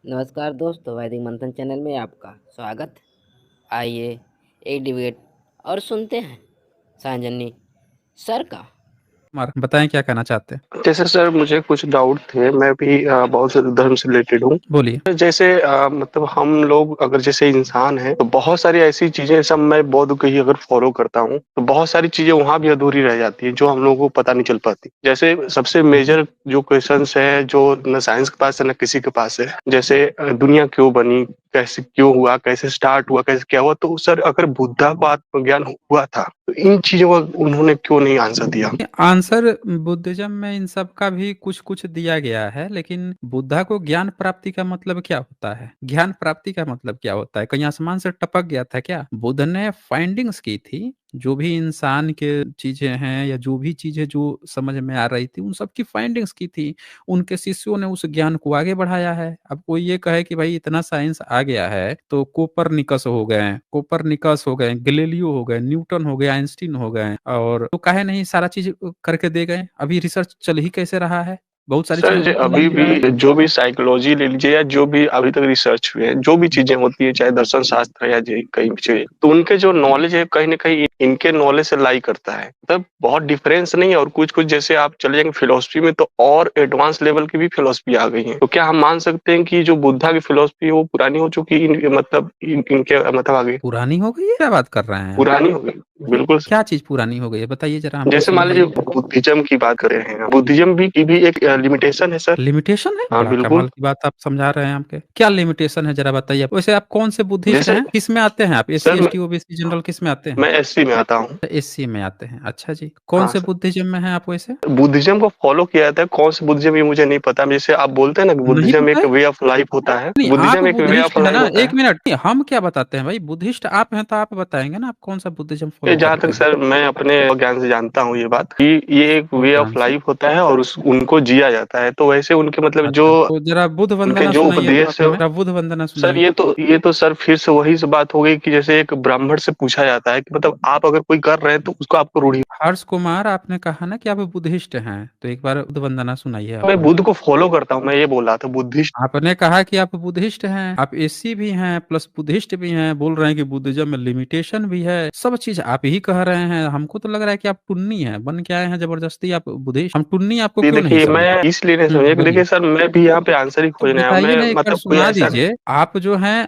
नमस्कार दोस्तों, वैदिक मंथन चैनल में आपका स्वागत। आइए एक डिबेट और सुनते हैं सांजनी सर का। मार्क बताएं क्या कहना चाहते हैं। जैसे सर मुझे कुछ डाउट थे। मैं भी बहुत से धर्म से रिलेटेड हूँ। बोलिए। जैसे मतलब हम लोग अगर जैसे इंसान हैं तो बहुत सारी ऐसी चीजें, सब मैं बौद्ध को ही अगर फॉलो करता हूँ तो बहुत सारी चीजें वहां भी अधूरी रह जाती है जो हम लोगों को पता नहीं चल पाती। जैसे सबसे मेजर जो क्वेश्चंस है जो न साइंस के पास है न किसी के पास है, जैसे दुनिया क्यों बनी, कैसे क्यों हुआ, कैसे स्टार्ट हुआ, कैसे क्या हुआ। तो सर अगर बुद्धा को आत्मज्ञान हुआ था तो इन चीजों का उन्होंने क्यों नहीं आंसर दिया? आंसर बुद्धिज्म में इन सब का भी कुछ कुछ दिया गया है, लेकिन बुद्धा को ज्ञान प्राप्ति का मतलब क्या होता है? ज्ञान प्राप्ति का मतलब क्या होता है? कहीं आसमान से टपक गया था क्या? बुद्ध ने फाइंडिंग्स की थी। जो भी इंसान के चीजें हैं या जो भी चीजें जो समझ में आ रही थी उन सब की फाइंडिंग्स की थी। उनके शिष्यों ने उस ज्ञान को आगे बढ़ाया है। अब कोई ये कहे कि भाई इतना साइंस आ गया है तो कोपरनिकस हो गए, गैलीलियो हो गए, न्यूटन हो गए, आइंस्टीन हो गए, और तो काहे नहीं सारा चीज करके दे गए। अभी रिसर्च चल ही कैसे रहा है, बहुत सारी सर चीजें हो तो अभी नहीं रहा है। भी जो भी साइकोलॉजी ले लीजिए या जो भी अभी तक रिसर्च हुए हैं, जो भी चीजें होती है, चाहे दर्शन शास्त्र या कहीं भी चीजें, तो उनके जो नॉलेज है कहीं ना कहीं इनके नॉलेज से लाई करता है। मतलब बहुत डिफरेंस नहीं है। और कुछ कुछ जैसे आप चले जाएंगे फिलोसफी में तो और एडवांस लेवल की भी फिलोसफी आ गई है। तो क्या हम मान सकते हैं कि जो बुद्धा की फिलोसफी है वो पुरानी हो चुकी, इनके मतलब आगे पुरानी हो गई है? क्या बात कर रहे हैं आप? पुरानी हो गई? बिल्कुल। क्या चीज पुरानी हो गई है बताइए जरा, हमको जैसे मान लीजिए समझाइए। बुद्धिज्म की बात कर रहे हैं, बुद्धिज्म भी की भी एक लिमिटेशन है सर। लिमिटेशन है? हाँ बड़ा बिल्कुल। कमाल की बात आप समझा रहे हैं हमके। क्या लिमिटेशन है जरा बताइए। वैसे आप कौन से बुद्धिस्ट जैसे हैं, किस में आते हैं आप? SC sir ST OBC general किस में आते हैं? मैं एससी में आता हूँ। एससी में आते हैं, अच्छा जी। कौन हाँ से सर। बुद्धिज्म में हैं आप वैसे? बुद्धिज्म को फॉलो किया जाता है। कौन से बुद्धिज्म ये मुझे नहीं पता। जैसे आप बोलते हैं ना कि नहीं बुद्धिज्म पता एक है? वे ऑफ लाइफ होता है, नहीं, आप बुद्धिज्म एक वे बुद्धिस्ट ऑफ है लाइफ ना? होता एक है। मिनट, नहीं, हम क्या बताते हैं भाई? बुद्धिस्ट आप हैं तो आप बताएंगे ना, आप कौन सा बुद्धिज्म ये फॉलो जहाँ करते तक हैं। सर मैं अपने ज्ञान से जानता हूँ ये बात कि ये एक और वे ज्ञान ऑफ से? लाइफ होता है और उनको जिया जाता है। तो वैसे उनके मतलब जो अच्छा, तो जरा बुद्ध उनके वंदना जो सुनाइए तो आप उपदेश है। हमें, जरा बुद्ध वंदना सर सुनाइए। ये तो सर फिर से वही से बात हो गई कि जैसे एक ब्राह्मण से पूछा जाता है कि मतलब आप अगर कोई कर रहे हैं तो उसको आपको रूढ़ी। हर्ष कुमार, आपने कहा ना कि आप बुद्धिस्ट हैं, तो एक बार बुद्ध वंदना सुनाइए आप मैं हमें। बुद्ध को फॉलो करता हूँ, मैं ये बोल रहा था बुद्धिस्ट। आपने कहा कि आप बुद्धिस्ट हैं, आप एससी भी हैं प्लस बुद्धिस्ट भी हैं, बोल रहे हैं कि बुद्धिज्म में लिमिटेशन भी है, सब चीज आप ही कह रहे हैं। हमको तो लग रहा है कि आप टुन्नी हैं, बन के आए हैं जबरदस्ती आप बुद्धिस्ट। हम टुन्नी आपको ये क्यों नहीं देखिए समझे? मैं इसलिए नहीं समझा कि बोलिए। देखिए सर मैं भी यहाँ पे आंसर ही तो खोजने आया हूँ। बताइए मैं ना, एक बार मतलब कोई सुना ऐसा। दीजिए। आप जो हैं,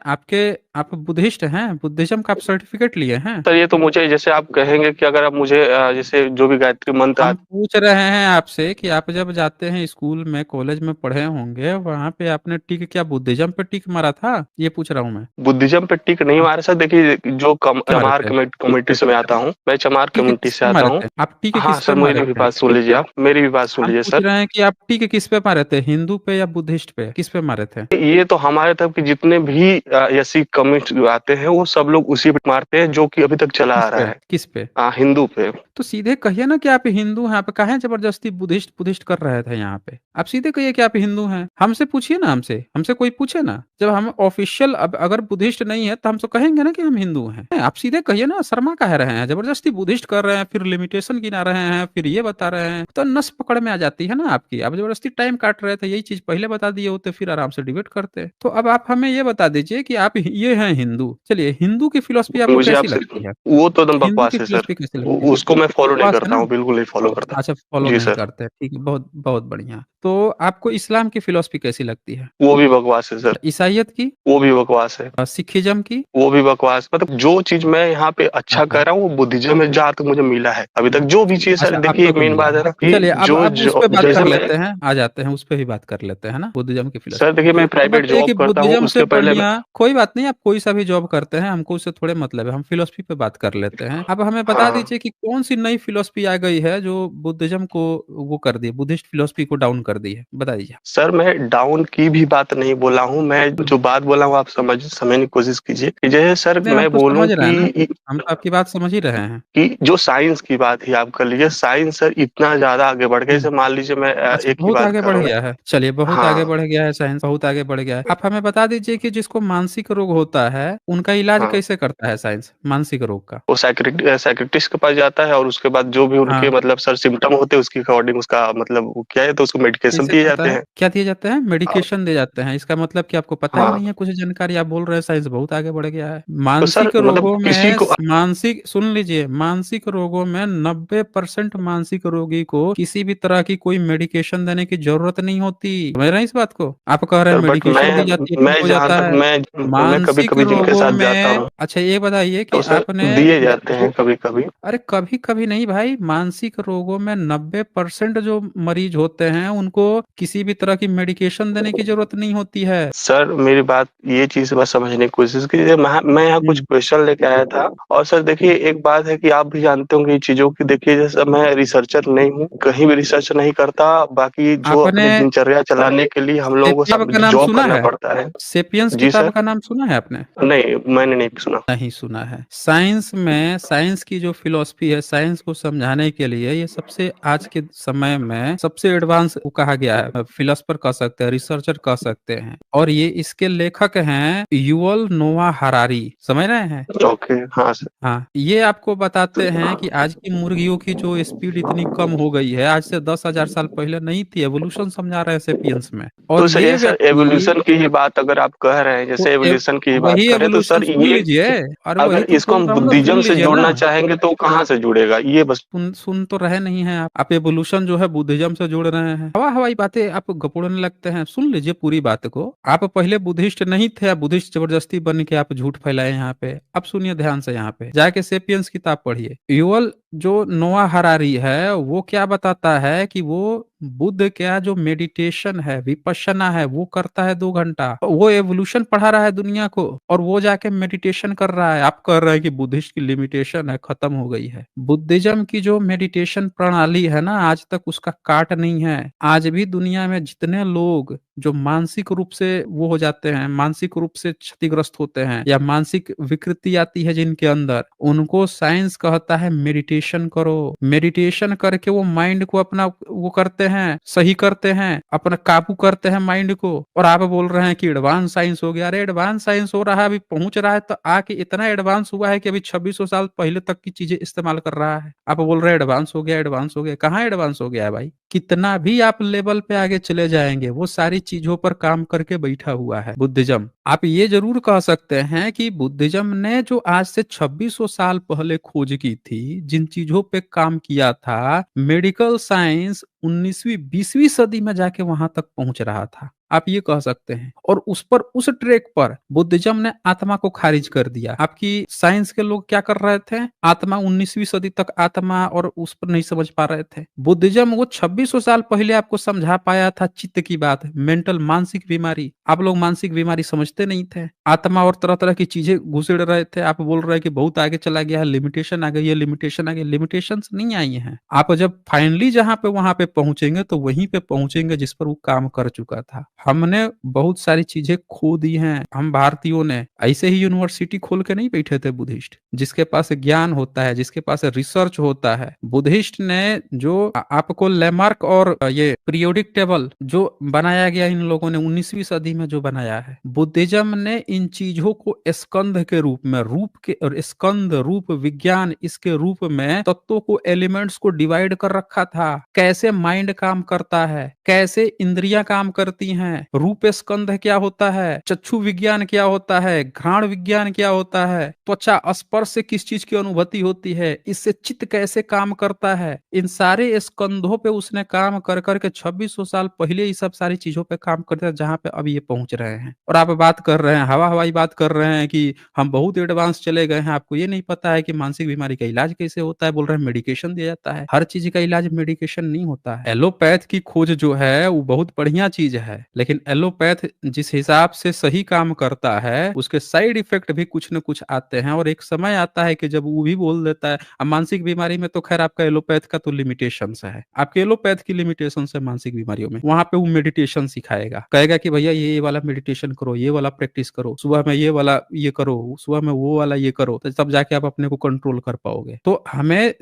आप बुद्धिस्ट हैं, बुद्धिज्म का आप सर्टिफिकेट लिए हैं? सर ये तो मुझे जैसे आप कहेंगे कि अगर आप मुझे जैसे जो भी गायत्री मंत्र हम पूछ रहे हैं आपसे कि आप जब जाते हैं स्कूल में, कॉलेज में पढ़े होंगे, वहां पे आपने टिक क्या बुद्धिज्म पे टिक मारा था? ये पूछ रहा हूँ मैं। बुद्धिज्म पे टिक नहीं हाँ, मारा सर। देखिए जो क्या मारे चमार थे? कम्युनिटी से मैं आता हूँ, मैं चमार टिक कम्युनिटी किस से पे आता मारे हूँ। थे आप? टिक हाँ किस सर पे मारे मेरी भी थे? बात सुन लीजिए आप, मेरी भी बात सुन हम लीजिए पूछ सर। रहे हैं कि आप टिक किस पे मारे थे, हिंदू पे या बुद्धिस्ट पे, किस पे मारे थे? ये तो हमारे तरफ के जितने भी ऐसी कम्युनिस्ट आते हैं वो सब लोग उसी पे मारते हैं जो कि अभी तक चला आ किस रहा पे? है। किस पे? हिंदू पे। तो सीधे कहिए ना कि आप हिंदू हैं। आप काहे जबरदस्ती बुद्धिस्ट बुद्धिस्ट कर रहे थे यहाँ पे? आप सीधे कहिए कि आप हिंदू हैं। हमसे पूछिए ना, हमसे हमसे कोई पूछे ना। जब हम ऑफिशियल, अब अगर बुद्धिस्ट नहीं है तो हम तो कहेंगे ना कि हम हिंदू हैं। आप सीधे कहिए ना, शर्मा काहे रहे हैं? जबरदस्ती बुद्धिस्ट कर रहे हैं, फिर लिमिटेशन गिना रहे हैं, फिर ये बता रहे हैं, तो नस पकड़ में आ जाती है ना आपकी। आप जबरदस्ती टाइम काट रहे थे, यही चीज पहले बता दिए होते, फिर आराम से डिबेट करते। तो अब आप हमें ये बता दीजिए कि आप ये हैं हिंदू। चलिए, हिंदू की फिलोसफी आपको मुझे कैसी आपसे लगती है? वो तो एकदम हिंदू की बकवास है सर। फिलोसफी कैसी लगती है? उसको मैं फॉलो नहीं बकवास है करता ना? हूँ, बिल्कुल नहीं फॉलो करता। अच्छा, फॉलो जी नहीं सर। करते हैं, ठीक है, बहुत बहुत बढ़िया। तो आपको इस्लाम की फिलॉसफी कैसी लगती है? वो भी बकवास है सर। ईसाइयत की? वो भी बकवास है। सिखिज़्म की? वो भी बकवास। मतलब जो चीज मैं यहाँ पे अच्छा हाँ, कर रहा हूँ वो बुद्धिज्म में जहाँ तक मुझे मिला है अभी तक जो भी चीज सर। अच्छा, देखिए आपको एक तो मेन मिला बात है। है ना कि चलिए, अब उस पे बात जैसे कर मैं लेते हैं, आ जाते हैं, उस पे ही बात कर लेते हैं ना, बुद्धिज़्म की सर फिलॉसफी पे। देखिए मैं अब प्राइवेट बताइए जॉब कि करता हूँ बुद्धिज़्म से उसके पहले मैं। बढ़िया कोई बात नहीं, आप कोई सा भी जॉब करते हैं, हमको उससे थोड़े मतलब है, हम फिलॉसफी पे बात कर लेते हैं। अब हमें बता हाँ दीजिए कि कौन-सी नई फिलॉसफी आ गई है जो बुद्धिज़्म को वो कर दी है, बुद्धिस्ट फिलॉसफी को डाउन कर दी है? बता दीजिए। सर मैं डाउन की भी बात नहीं बोला हूँ। मैं जो बात बोला हूँ आप समझने की कोशिश कीजिए कि जैसे सर नहीं, हम मैं तो बोलूँ समझ रहे हैं ना, कि हम तो आपकी बात समझ ही रहे हैं। जो साइंस की बात ही आप कर लीजिए, साइंस सर इतना ज्यादा आगे बढ़ गया। हुँ। जैसे मान लीजिए मैं अच्छा, साइंस एक ही बहुत बात आगे कर बढ़ रहा हूँ। गया है। चलिए बहुत आगे हाँ, बढ़ गया है, साइंस बहुत आगे बढ़ गया है। आप हमें बता दीजिए कि जिसको मानसिक रोग होता है, उनका इलाज हाँ। कैसे करता है साइंस, मानसिक रोग का? वो साइकियाट्रिस्ट के पास जाता है और उसके बाद जो भी हाँ, उनके मतलब सर सिम्पटम होते हैं उसके अकॉर्डिंग उसका मतलब वो क्या है तो उसको मेडिकेशन कैसे दिए करता जाते है? हैं। क्या दिए जाते हैं? अ, मेडिकेशन दिए जाते हैं। इसका मतलब कि आपको पता ही हाँ, नहीं है कुछ जानकारी, आप बोल रहे हैं साइंस बहुत आगे बढ़ गया है। तो सर मानसिक मतलब रोगों किसी में को मानसिक सुन लीजिए, मानसिक रोगों में 90% मानसिक रोगी को किसी भी तरह की कोई मेडिकेशन देने की ज़रूरत नहीं होती। समझ रहे हैं इस बात को? आप कह रहे हैं सर बट मेडिकेशन दी जाती है, ठीक मैं हो जहाँ जाता तक है। मैं मानसिक कभी-कभी जिनके रोगों साथ जाता में हूँ, अच्छा ये बताइए कि तो सर आपने दिए जाते हैं जो कभी-कभी। अरे कभी-कभी नहीं भाई, मानसिक रोगों में 90% जो मरीज होते हैं, उनको किसी भी तरह की मेडिकेशन देने की ज़रूरत नहीं होती है। सर मेरी बात ये चीज़ बस समझने की कोशिश कीजिए। मैं यहाँ कुछ हुँ। क्वेश्चन लेके आया था और सर देखिए एक बात है कि आप भी जानते होंगे इन चीज़ों की देखिए जैसे मैं रिसर्चर नहीं हूँ, कहीं भी रिसर्च नहीं करता, बाकी जो आपने अपनी दिनचर्या चलाने के लिए हम लोगों को सेपियन सब का नाम जॉब सुना करना है? पड़ता है। सेपियंस जी किताब सर। का नाम सुना है आपने? नहीं, मैंने नहीं सुना। नहीं सुना है। साइंस में साइंस की जो फ़िलॉसफ़ी है, साइंस को समझाने के लिए ये सबसे आज के समय में सबसे एडवांस वो कहा गया है। फ़िलॉसफ़र कह सकते हैं, रिसर्चर कह सकते हैं और ये इसके लेखक हैं युवल नोआ हरारी, समझ रहे हैं? ओके, हाँ सर। हाँ, ये आपको बताते हैं कि आज की मुर्गियों की जो स्पीड इतनी कम हो गई है, आज से 10,000 साल पहले नहीं थी, एवोल्यूशन समझा रहे हैं सेपियंस में। और तो सर ये ये सर व्यक्ति एवोल्यूशन की ही बात अगर आप कह रहे हैं, तो जैसे एवोल्यूशन की ही बात वही करें तो एवोल्यूशन सर सुन ये लीजिए, अरे अगर वही तो इसको बोल हम रहा हूँ ना, सुन बुद्धिज़्म से लीजिए ना। जोड़ना चाहेंगे तो कहाँ से जुड़ेगा? ये बस सुन तो रहे नहीं हैं आप एवोल्यूशन जो है बुद्धिज्म से जोड़ रहे हैं, हवा हवाई बातें आप गपोड़ने लगते हैं। सुन लीजिए पूरी बात को। आप पहले बुद्धिस्ट नहीं थे, आप बुद्धिस्ट जबरदस्ती बन के आप झूठ फैलाए यहाँ पे। अब सुनिए ध्यान से, यहाँ पे जाके सेपियंस किताब पढ़िए। युवल जो नोआ हरारी है वो क्या बताता है कि वो बुद्ध क्या जो मेडिटेशन है, विपश्यना है, वो करता है 2 घंटा। वो एवोल्यूशन पढ़ा रहा है दुनिया को और वो जाके मेडिटेशन कर रहा है। आप कह रहे हैं कि बुद्धिस्ट की लिमिटेशन है, खत्म हो गई है। बुद्धिज्म की जो मेडिटेशन प्रणाली है ना, आज तक उसका काट नहीं है। आज भी दुनिया में जितने लोग जो मानसिक रूप से वो हो जाते हैं, मानसिक रूप से क्षतिग्रस्त होते हैं या मानसिक विकृति आती है जिनके अंदर, उनको साइंस कहता है मेडिटेशन करो। मेडिटेशन करके वो माइंड को अपना वो करते हैं, सही करते हैं, अपना काबू करते हैं माइंड को। और आप बोल रहे हैं कि एडवांस साइंस हो गया। अरे एडवांस साइंस हो रहा है, अभी पहुंच रहा है, तो आके इतना एडवांस हुआ है कि अभी 2600 साल पहले तक की चीजें इस्तेमाल कर रहा है। आप बोल रहे हैं एडवांस हो गया, एडवांस हो गया। कहाँ एडवांस हो गया है भाई? कितना भी आप लेवल पे आगे चले जाएंगे, वो सारी चीजों पर काम करके बैठा हुआ है बुद्धिज्म। आप ये जरूर कह सकते हैं कि बुद्धिज्म ने जो आज से 2600 साल पहले खोज की थी, जिन चीजों पे काम किया था, मेडिकल साइंस 19वीं 20वीं सदी में जाके वहां तक पहुंच रहा था। आप ये कह सकते हैं। और उस पर उस ट्रैक पर बुद्धिज्म ने आत्मा को खारिज कर दिया। आपकी साइंस के लोग क्या कर रहे थे? आत्मा 19वीं सदी तक आत्मा और उस पर नहीं समझ पा रहे थे। बुद्धिज्म वो 2600 साल पहले आपको समझा पाया था चित्त की बात, मेंटल मानसिक बीमारी। आप लोग मानसिक बीमारी समझते नहीं थे। आत्मा और तरह तरह की चीजें घुसेड़ रहे थे। आप बोल रहे हैं कि बहुत आगे चला गया है, लिमिटेशन आ गई है, लिमिटेशन आ गई। लिमिटेशन नहीं आई है। आप जब फाइनली जहां पे वहां पे पहुंचेंगे तो वहीं पे पहुंचेंगे जिस पर वो काम कर चुका था। हमने बहुत सारी चीजें खो दी हैं। हम भारतीयों ने ऐसे ही यूनिवर्सिटी खोल के नहीं बैठे थे बुद्धिस्ट, जिसके पास ज्ञान होता है, जिसके पास रिसर्च होता है। बुद्धिस्ट ने जो आपको लैमार्क और ये पीरियोडिक टेबल जो बनाया गया इन लोगों ने 19वीं सदी में जो बनाया है, बुद्धिज्म ने इन चीजों को स्कंध के रूप में, रूप के और स्कंध रूप विज्ञान इसके रूप में तत्वों को, एलिमेंट्स को डिवाइड कर रखा था। कैसे माइंड काम करता है, कैसे इंद्रियां काम करती हैं, रूप स्कंध क्या होता है, चक्षु विज्ञान क्या होता है, घ्राण विज्ञान क्या होता है, त्वचा स्पर्श से किस चीज की अनुभूति होती है, इससे चित्त कैसे काम करता है। इन सारे स्कंधों पे उसने काम कर करके 2600 साल पहले ही सब सारी चीजों पे काम करते थे, जहां पे अब ये पहुंच रहे हैं। और आप बात कर रहे हैं, हवा हवाई बात कर रहे हैं कि हम बहुत एडवांस चले गए हैं। आपको ये नहीं पता है कि मानसिक बीमारी का इलाज कैसे होता है। बोल रहे हैं मेडिकेशन दिया जाता है। हर चीज का इलाज मेडिकेशन नहीं होता है। एलोपैथ की खोज जो है वो बहुत बढ़िया चीज है, लेकिन एलोपैथ जिस हिसाब से सही काम करता है, उसके साइड इफ़ेक्ट भी कुछ न कुछ आते हैं और एक समय आता है कि जब वो भी बोल देता है। अब मानसिक बीमारी में तो ख़ैर आपका एलोपैथ का तो लिमिटेशंस है। आपके एलोपैथ की लिमिटेशंस है मानसिक बीमारियों में। वहाँ पे वो मेडिटेशन सिखाएगा। कहेगा कि भैया ये वाला मेडिटेशन करो, ये वाला प्रैक्टिस करो, सुबह में ये वाला ये करो, सुबह में वो वाला ये करो, तो तब जाके आप अपने को कंट्रोल कर पाओगे। तो हमें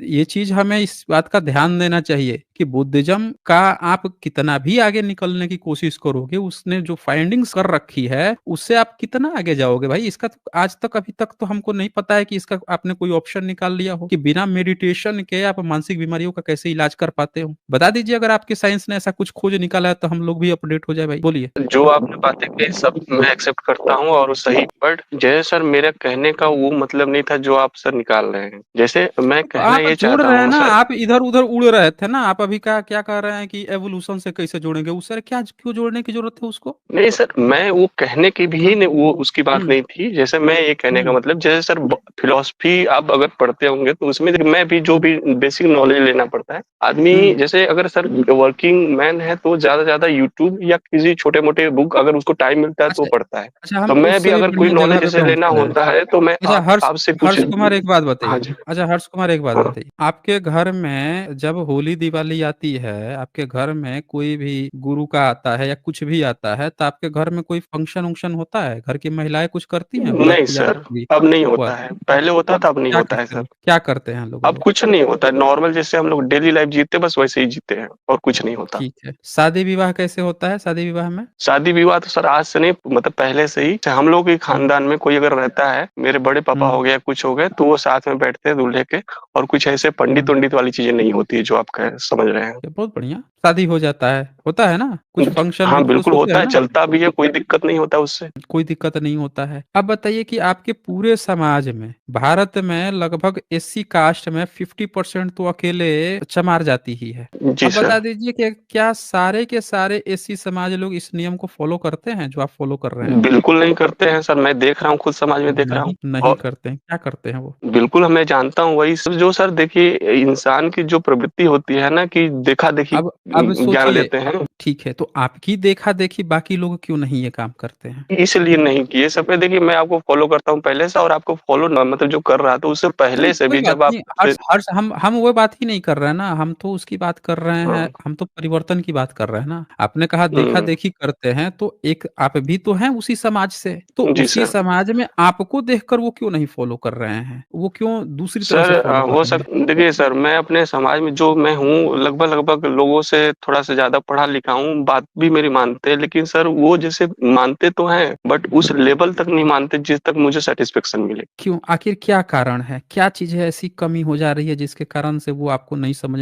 इस बात का ध्यान देना चाहिए कि बुद्धिज़्म का आप कितना भी आगे निकलने की कोशिश करोगे, उसने जो फाइंडिंग्स कर रखी है, उससे आप कितना आगे जाओगे भाई? इसका तो आज तक अभी तक तो हमको नहीं पता है कि इसका आपने कोई ऑप्शन निकाल लिया हो कि बिना मेडिटेशन के आप मानसिक बीमारियों का कैसे इलाज कर पाते हो? बता दीजिए अगर आपकी साइंस ने ऐसा कुछ खोज निकाला है तो हम लोग भी अपडेट हो जाए भाई, बोलिए। जो आपने बातें कही सब मैं एक्सेप्ट करता हूँ और वो सही, बट जैसे सर मेरा कहने का वो मतलब नहीं था जो आप सर निकाल रहे हैं। जैसे मैं तो कहना आप ये जोड़ चाहता रहे हैं हूँ ना, सर। आप इधर-उधर उड़ रहे थे ना, आप अभी क्या क्या कह रहे हैं कि एवोल्यूशन से कैसे जोड़ेंगे? उससे क्या क्यों जोड़ने की ज़रूरत है उसको? नहीं सर, मैं वो कहने की भी नहीं, वो उसकी बात हुँ, नहीं थी। जैसे मैं ये कहने का हुँ, मतलब, जैसे सर फिलॉसफी आप अगर पढ़ते होंगे तो उसमें मैं भी जो भी बेसिक नॉलेज लेना पड़ता है। आदमी हुँ। जैसे अगर सर वर्किंग मैन है तो ज़्यादा यूट्यूब या किसी छोटे-मोटे बुक अगर उसको टाइम मिलता है तो वो अच्छा पढ़ता है। अच्छा, हम तो तो मैं भी उससे भी अगर कोई बढ़िया नॉलेज जगह पे जैसे पहुँच लेना गए हैं। होता है तो मैं अच्छा आपसे कुछ। हर्ष कुमार एक बात हाँ बताइए। जी। अच्छा हर्ष कुमार एक बात हाँ। बताइए। आपके घर में जब होली दिवाली आती है, आपके घर में कोई भी गुरु का आता है या कुछ भी आता है, तो आपके घर में कोई फंक्शन-वंक्शन होता है? घर की महिलाएं कुछ करती हैं व्रत नहीं या सर, कुछ भी? अब नहीं व्रत होता है। पहले होता अब था, अब नहीं क्या होता है करते सर। हैं? क्या करते हैं लोग अब वो? कुछ नहीं होता है, नॉर्मल जैसे हम लोग डेली लाइफ जीते बस वैसे ही जीते हैं और कुछ नहीं होता। ठीक है। शादी-विवाह कैसे होता है शादी-विवाह में? शादी-विवाह तो सर आज से नहीं, मतलब पहले से ही हम लोग के हुँ, खानदान में कोई अगर रहता है, मेरे बड़े पापा हुँ, हो गए, कुछ हो गए, तो वो साथ में बैठते हैं दूल्हे के, और कुछ ऐसे हुँ। पंडित-वंडित वाली चीज़ें नहीं होती है जो आप कह समझ रहे हैं। ये बहुत बढ़िया। शादी हो जाता है। होता है ना? कुछ फंक्शन हाँ, रिचुअल्स बिल्कुल होते होता हैं है, ना? चलता भी है, कोई दिक्कत नहीं होता उससे। कोई दिक्कत नहीं होता है। अब बताइए कि आपके पूरे समाज में, भारत में लगभग एससी कास्ट में 50% तो अकेले चमार जाति ही है। जी अब सर। बता दीजिए कि क्या सारे के सारे एससी समाज लोग इस नियम को फ़ॉलो करते हैं, जो आप फ़ॉलो कर रहे हैं? बिल्कुल नहीं करते हैं सर, मैं देख रहा हूँ, खुद समाज में देख रहा हूँ। नहीं और करते हैं। क्या करते हैं वो? बिल्कुल, मैं जानता हूँ वही सब जो सर देखिए इंसान की जो प्रवृत्ति होती है ना कि देखा-देखी अब ज्ञान सोचिए लेते हैं, ठीक है, तो आपकी देखा-देखी बाकी लोग क्यों नहीं ये काम करते हैं? इसलिए नहीं किए। सब पे देखिए मैं आपको फ़ॉलो करता हूँ पहले से, और आपको फ़ॉलो न मतलब जो कर रहा था उससे चलिए पहले से कोई भी बात जब आप नहीं, हर्ष हर्ष हम वो बात ही नहीं कर रहे हैं ना, हम तो उसकी बात कर रहे हैं, हाँ, हम तो परिवर्तन की बात कर रहे हैं ना। आपने कहा हुँ, देखा-देखी करते हैं, तो एक आप भी तो हैं उसी समाज से, तो जी उसी सर। समाज में आपको देखकर वो क्यों नहीं फ़ॉलो कर रहे हैं? वो क्यों दूसरी तरह सर से फ़ॉलो कर हो रहे सक हैं? देखिए सर, मैं अपने समाज में जो मैं हूँ लगभग-लगभग लोगों से थोड़ा-सा ज़्यादा पढ़ा-लिखा हूँ, बात भी मेरी मानते हैं, लेकिन सर वो जैसे मानते तो हैं, बट उस लेवल तक नहीं मानते जिस तक मुझे सैटिस्फैक्शन मिले। क्यों? आखिर क्या कारण है? क्या चीज़ें ऐसी कमी हो जा रही है जिसके कारण से वो आपको नहीं समझ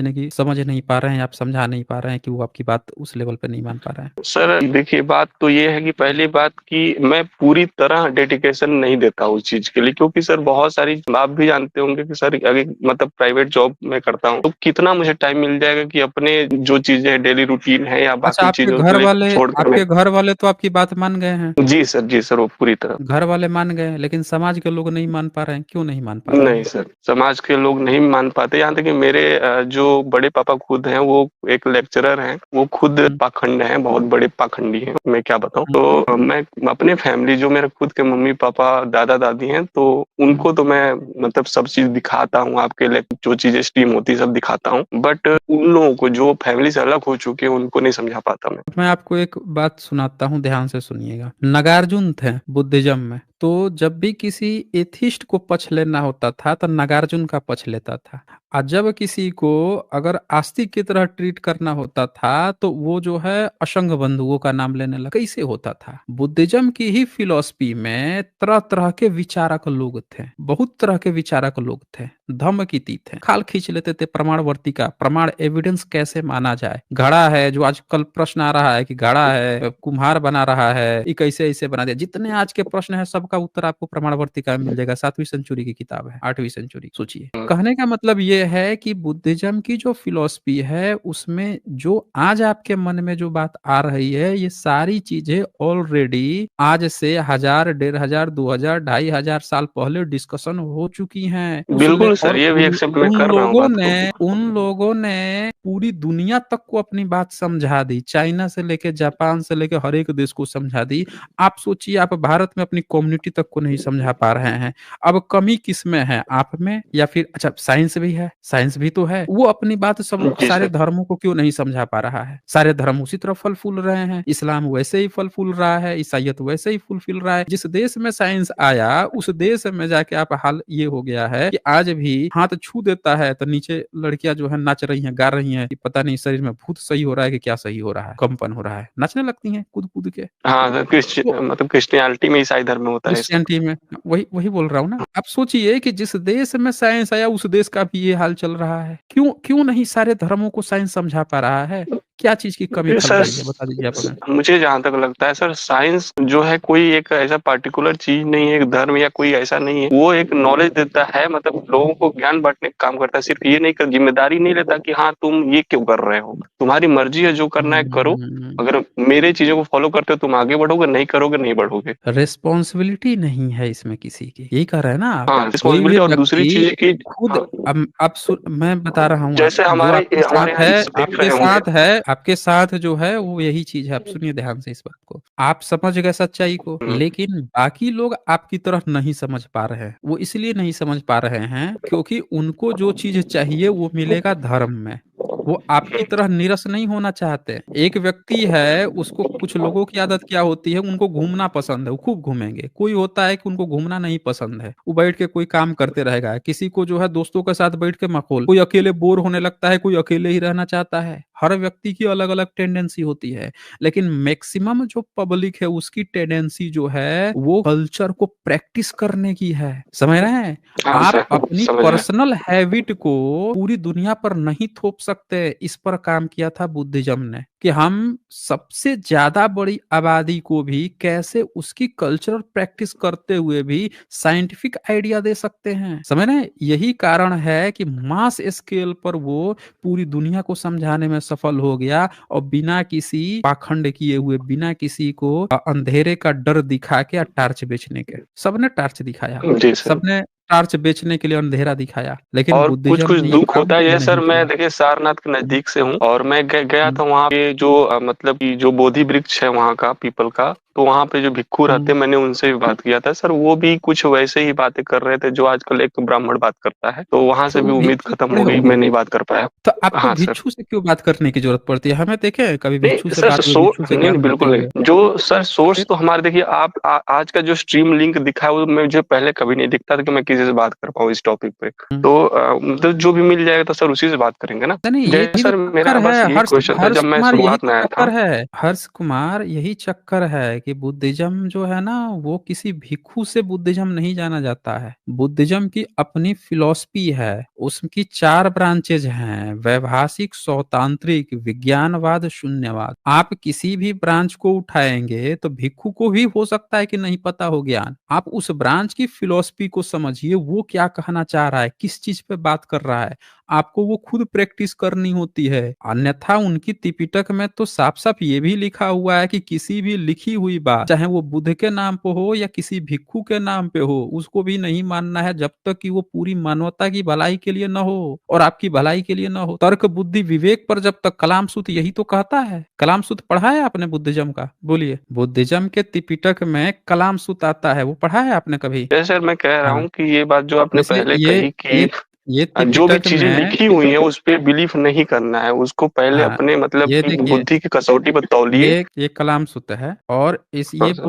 नहीं पा रहे हैं, आप समझा नहीं पा रहे हैं कि वो आपकी बात उस लेवल पे नहीं मान पा रहे हैं? सर देखिए, बात तो ये है कि पहली बात कि मैं पूरी तरह डेडिकेशन नहीं देता उस चीज़ के लिए, क्योंकि सर बहुत सारी आप भी जानते होंगे कि सर अभी मतलब प्राइवेट जॉब मैं करता हूँ, तो कितना मुझे टाइम मिल जाएगा कि अपने जो चीज़ें हैं डेली रूटीन है या अच्छा बाकी चीज़ों के लिए छोड़कर मैं। आपके घर वाले तो आपकी बात मान गए हैं। जी सर, वो पूरी तरह। घर वाले मान गए, लेकिन समाज के लोग नहीं मान पा रहे हैं, क्यों नहीं मान पा रहे नहीं हैं? सर, समाज के लोग नहीं मान पाते, यहाँ तक कि मेरे जो बड़े पापा खुद हैं, वो एक लेक्चरर हैं, वो खुद हुँ, पाखंड हैं, बहुत बड़े पाखंडी हैं, मैं क्या बताऊँ। हुँ, तो मैं अपने फैमिली जो मेरे खुद के मम्मी-पापा, दादा-दादी हैं, तो हुँ। उनको तो मैं मतलब सब चीज़ दिखाता हूँ, आपके लिए जो चीज़ें स्ट्रीम होती है सब दिखाता हूँ। बट उन लोगों को जो फैमिली से अलग हो चुके हैं, उनको नहीं समझा पाता मैं। मैं आपको एक बात सुनाता हूँ, ध्यान से सुनिएगा। नागार्जुन थे बुद्धिज़्म में, तो जब भी किसी एथिस्ट को पक्ष लेना होता था, तो नागार्जुन का पक्ष लेता था। और जब किसी को अगर आस्तिक की तरह ट्रीट करना होता था, तो वो जो है असंग बंधुओं का नाम लेने लगा। कैसे होता था? बुद्धिज़्म की ही फिलॉसफी में तरह-तरह के विचारक लोग थे। बहुत तरह के विचारक लोग थे। धम्मकिति थे। खाल खींच लेते थे प्रमाणवर्ती का, प्रमाण एविडेंस कैसे माना जाए। घड़ा है, जो आजकल प्रश्न आ रहा है कि घड़ा है, कुम्हार बना रहा है, ये कैसे ऐसे बना दिया। जितने आज के प्रश्न हैं सब का उत्तर आपको प्रमाण वर्तिका में मिल जाएगा। 7वीं सेंचुरी की किताब है, 8वीं सेंचुरी, सोचिए। कहने का मतलब ये है कि बुद्धिज्म की जो फिलॉसफी है उसमें जो आज आपके मन में जो बात आ रही है, ये सारी चीजें ऑलरेडी आज से 1000, 1500, 2000, 2500 साल पहले डिस्कशन हो चुकी हैं। बिल्कुल सर, और ये भी एक्सेप्ट मैं कर रहा हूँ बात को। उन लोगों ने पूरी दुनिया तक को अपनी बात समझा दी, चाइना से लेके जापान से लेके हर एक देश को समझा दी। आप सोचिए, आप भारत में अपनी कम्युनिटी तक को नहीं समझा पा रहे हैं। अब कमी किस में है, आप में या फिर अच्छा साइंस भी है, साइंस भी तो है, वो अपनी बात सब जी सारे सर। धर्मों को क्यों नहीं समझा पा रहा है? सारे धर्म उसी तरह फल फूल रहे हैं, इस्लाम वैसे ही फल फूल रहा है, ईसाइयत वैसे ही फूल फूल रहा है। जिस देश में साइंस आया उस देश में जाके आप हाल ये हो गया है कि आज भी हाथ छू देता है तो नीचे लड़कियां जो है नाच रही हैं, गा रही हैं कि पता नहीं शरीर में भूत सही हो रहा है कि क्या सही हो रहा है, कंपन हो रहा है, नाचने लगती हैं कूद कूद के। हाँ, तो मतलब क्रिश्चियनिटी में ईसाई धर्म में होता है ये सब। क्रिश्चियनिटी में वही वही बोल रहा हूँ ना। आप सोचिए कि जिस देश में साइंस आया उस देश का भी ये हाल चल रहा है। क्यों क्यों नहीं सारे धर्मों को साइंस समझा पा रहा है? क्या चीज की कमी ये खल सर, रही है, बता दीजिए आप हमें। मुझे जहाँ तक लगता है सर, साइंस जो है कोई एक ऐसा पर्टिकुलर चीज नहीं है, एक धर्म या कोई ऐसा नहीं है। वो एक नॉलेज देता है, मतलब लोगों को ज्ञान बांटने का काम करता है। सिर्फ ये नहीं कर, जिम्मेदारी नहीं लेता कि हाँ तुम ये क्यों कर रहे हो, तुम्हारी मर्जी है, जो करना है करो। अगर मेरे चीजों को फॉलो करते हो तुम आगे बढ़ोगे, नहीं करोगे नहीं बढ़ोगे। रिस्पॉन्सिबिलिटी नहीं है इसमें किसी की, यही कह रहे हैं ना आप। हाँ, कोई भी रिस्पॉन्सिबिलिटी। और दूसरी व्यक्ति चीज है कि खुद हाँ, मैं बता रहा हूँ जैसे आपको, जो हमारे आपके हमारे साथ यहाँ है, देख रहे होंगे। आपके साथ जो है वो यही चीज है। आप सुनिए ध्यान से इस बात को, आप समझ गए सच्चाई को, लेकिन बाकी लोग आपकी तरह नहीं समझ पा रहे हैं। वो इसलिए नहीं समझ पा रहे हैं क्योंकि उनको जो चीज चाहिए वो मिलेगा धर्म में। वो आपकी तरह नीरस नहीं होना चाहते। एक व्यक्ति है, उसको कुछ लोगों की आदत क्या होती है, उनको घूमना पसंद है, वो खूब घूमेंगे। कोई होता है कि उनको घूमना नहीं पसंद है, वो बैठ के कोई काम करते रहेगा। किसी को जो है दोस्तों के साथ बैठ के माहौल, कोई अकेले बोर होने लगता है, कोई अकेले ही रहना चाहता है। हर व्यक्ति की अलग अलग टेंडेंसी होती है, लेकिन मैक्सिमम जो पब्लिक है उसकी टेंडेंसी जो है वो कल्चर को प्रैक्टिस करने की है। समझ रहे हैं? हाँ आप सर, अपनी समझ रहे हैं। पर्सनल हैबिट को पूरी दुनिया पर नहीं थोप सकते। इस पर काम किया था बुद्धिज्म ने कि हम सबसे ज्यादा बड़ी आबादी को भी कैसे उसकी कल्चरल प्रैक्टिस करते हुए भी साइंटिफिक आइडिया दे सकते हैं। समझ रहे हैं? यही कारण है कि मास स्केल पर वो पूरी दुनिया को समझाने में सफल हो गया, और बिना किसी पाखंड किए हुए, बिना किसी को अंधेरे का डर दिखा के टार्च बेचने के। सबने टार्च दिखाया, जी सर। सबने टार्च बेचने के लिए अंधेरा दिखाया, लेकिन और कुछ बुद्धिज्म कुछ ने ये दुख काम होता है। जैसे सर नहीं मैं किया। देखिए सारनाथ के नजदीक से हूँ, और मैं गया हम्म, था वहाँ पे, जो मतलब कि जो बोधि वृक्ष है वहाँ का, पीपल का। तो वहाँ पे जो भिक्षु रहते हम्म। हैं, मैंने उनसे भी बात किया था सर। वो भी कुछ वैसे ही बातें कर रहे थे जो आजकल एक ब्राह्मण बात करता है। तो वहां तो से भी वो उम्मीद भिक्षु खत्म थोड़े हो गई, होंगे। मैं नहीं बात कर पाया। तो आपको हाँ सर। भिक्षु से क्यों बात करने की जरूरत पड़ती है? हमें देखे कभी भिक्षु नहीं से सर, बात हुई, भिक्षु से नहीं ज्ञान नहीं, लेते बिल्कुल हुए? नहीं। जो सर सोर्स फिर तो हमारे, देखिए आप आज का जो स्ट्रीम लिंक दिखा है वो मुझे पहले कभी नहीं दिखता था कि मैं किसी से बात कर पाऊँ इस टॉपिक पे। हम्म। तो मतलब जो भी मिल जाएगा तो सर उसी से बात करेंगे ना। नहीं, जैसे यही तो सर चक्कर मेरा है बस यही हर्ष। क्वेश्चन था हर्ष जब मैं कुमार, यही शुरुआत तो में आया था। चक्कर है हर्ष कुमार, यही चक्कर है कि बुद्धिज्म जो है ना, वो किसी भिक्षु से बुद्धिज्म नहीं जाना जाता है। बुद्धिज्म की अपनी फिलॉसफी है, उसकी 4 ब्रांचेज हैं: वैभाषिक, सौतांत्रिक, विज्ञानवाद, शून्यवाद। आप किसी भी ब्रांच को उठाएंगे तो भिक्षु को भी हो सकता है कि नहीं पता हो ज्ञान। आप उस ब्रांच की फिलॉसफी को समझिए, वो क्या कहना चाह रहा है, किस चीज पे बात कर रहा है। आपको वो खुद प्रैक्टिस करनी होती है। अन्यथा उनकी त्रिपिटक में तो साफ साफ ये भी लिखा हुआ है कि किसी भी लिखी हुई बात, चाहे वो बुद्ध के नाम पे हो या किसी भिक्षु के नाम पे हो, उसको भी नहीं मानना है जब तक कि वो पूरी मानवता की भलाई के लिए न हो और आपकी भलाई के लिए न हो। तर्क बुद्धि विवेक पर जब तक, कलाम सूत्र यही तो कहता है। कलाम सूत्र पढ़ा है आपने बुद्धिज्म का? बोलिए, बुद्धिज्म के त्रिपिटक में कलाम सूत्र आता है, वो पढ़ा है आपने कभी? जैसे सर मैं कह रहा हाँ, हूँ कि ये बात जो आपने जैसे पहले ये कही ये कि ये जो भी त्रिपिटक चीजें में, लिखी हुई है उस पे बिलीफ नहीं करना है, उसको पहले हाँ, अपने मतलब ये की देखिए, बुद्धि की कसौटी पर तौलिए। ये कलाम सूत्र है, और इस हाँ ये सर।